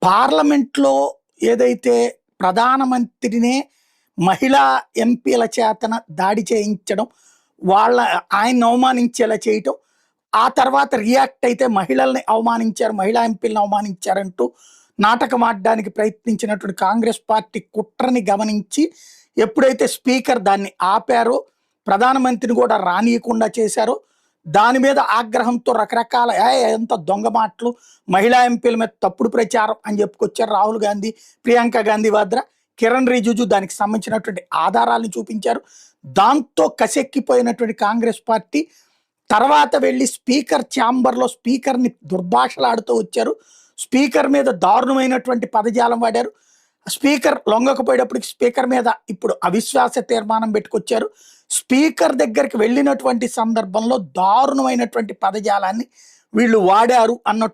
పార్లమెంట్‌లో ఏదైతే ప్రధానమంత్రినే మహిళా ఎంపీల చేతన దాడి చేయించడం, ఆయన్ని అవమానించేలా చేయటం, ఆ తర్వాత రియాక్ట్ అయితే మహిళల్ని అవమానించారు, మహిళా ఎంపీలని అవమానించారంటూ నాటకమాడడానికి ప్రయత్నించినటువంటి కాంగ్రెస్ పార్టీ కుట్రని గమనించి ఎప్పుడైతే స్పీకర్ దాన్ని ఆపారో, ప్రధానమంత్రిని కూడా రానీయకుండా చేశారో, దాని మీద ఆగ్రహంతో రకరకాల ఎంత దొంగ మాటలు, మహిళా ఎంపీల మీద తప్పుడు ప్రచారం అని చెప్పుకొచ్చారు రాహుల్ గాంధీ, ప్రియాంక గాంధీ వాద్రా, కిరణ్ రిజిజు దానికి సంబంధించినటువంటి ఆధారాలను చూపించారు. దాంతో కసెక్కిపోయినటువంటి కాంగ్రెస్ పార్టీ తర్వాత వెళ్ళి స్పీకర్ ఛాంబర్లో స్పీకర్ని దుర్భాషలాడుతూ వచ్చారు. స్పీకర్ మీద దారుణమైనటువంటి పదజాలం వాడారు. స్పీకర్ లొంగకపోయేటప్పటికి స్పీకర్ మీద ఇప్పుడు అవిశ్వాస తీర్మానం పెట్టుకొచ్చారు. స్పీకర్ దగ్గరికి వెళ్ళినటువంటి సందర్భంలో దారుణమైనటువంటి పదజాలాన్ని వీళ్ళు వాడారు అన్నట్టు